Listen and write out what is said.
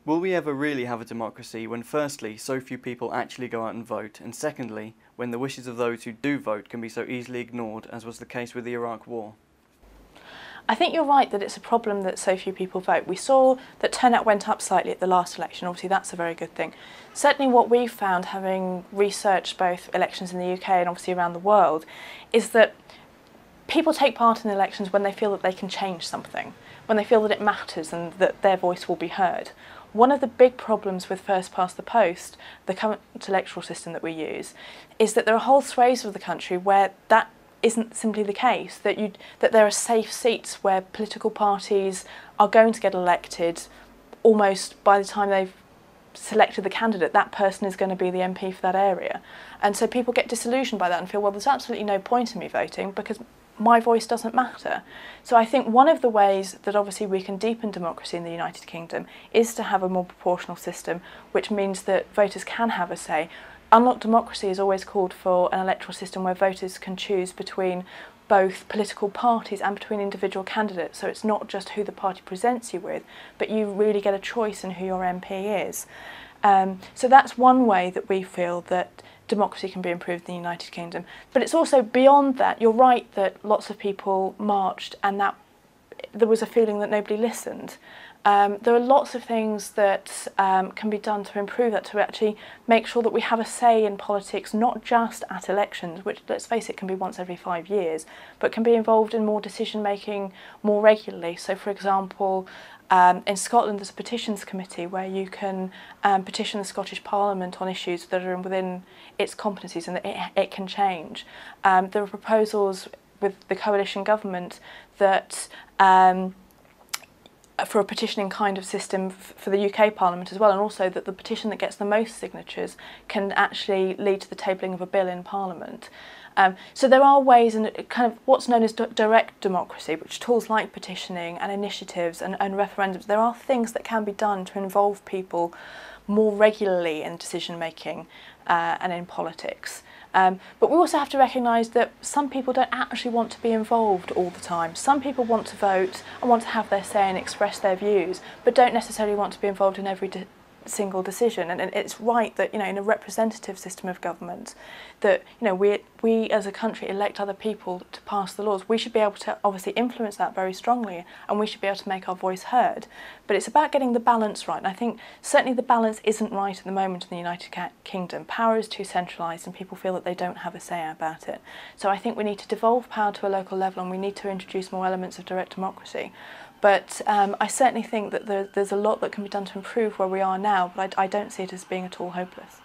Will we ever really have a democracy when firstly, so few people actually go out and vote, and secondly, when the wishes of those who do vote can be so easily ignored, as was the case with the Iraq War? I think you're right that it's a problem that so few people vote. We saw that turnout went up slightly at the last election. Obviously, that's a very good thing. Certainly what we've found, having researched both elections in the UK and obviously around the world, is that people take part in elections when they feel that they can change something, when they feel that it matters and that their voice will be heard. One of the big problems with first past the post, the current electoral system that we use, is that there are whole swathes of the country where that isn't simply the case, that there are safe seats where political parties are going to get elected almost by the time they've selected the candidate, that person is going to be the MP for that area. And so people get disillusioned by that and feel, well, there's absolutely no point in me voting because my voice doesn't matter. So I think one of the ways that obviously we can deepen democracy in the United Kingdom is to have a more proportional system, which means that voters can have a say. Unlocked democracy has always called for an electoral system where voters can choose between both political parties and between individual candidates. So it's not just who the party presents you with, but you really get a choice in who your MP is. So that's one way that we feel that democracy can be improved in the United Kingdom. But it's also beyond that. You're right that lots of people marched and that there was a feeling that nobody listened. There are lots of things that can be done to improve that, to actually make sure that we have a say in politics, not just at elections, which, let's face it, can be once every 5 years, but can be involved in more decision making more regularly. So, for example, in Scotland there's a petitions committee where you can petition the Scottish Parliament on issues that are within its competencies and that it can change. There are proposals with the coalition government that for a petitioning kind of system for the UK Parliament as well, and also that the petition that gets the most signatures can actually lead to the tabling of a bill in Parliament. So there are ways, and kind of what's known as direct democracy, which tools like petitioning and initiatives and referendums, there are things that can be done to involve people more regularly in decision making and in politics. But we also have to recognise that some people don't actually want to be involved all the time. Some people want to vote and want to have their say and express their views, but don't necessarily want to be involved in every single decision. And it's right that, you know, in a representative system of government, that, you know, we as a country elect other people to pass the laws. We should be able to obviously influence that very strongly, and we should be able to make our voice heard. But it's about getting the balance right. And I think certainly the balance isn't right at the moment in the United Kingdom. Power is too centralised and people feel that they don't have a say about it. So I think we need to devolve power to a local level, and we need to introduce more elements of direct democracy. But I certainly think that there's a lot that can be done to improve where we are now, but I don't see it as being at all hopeless.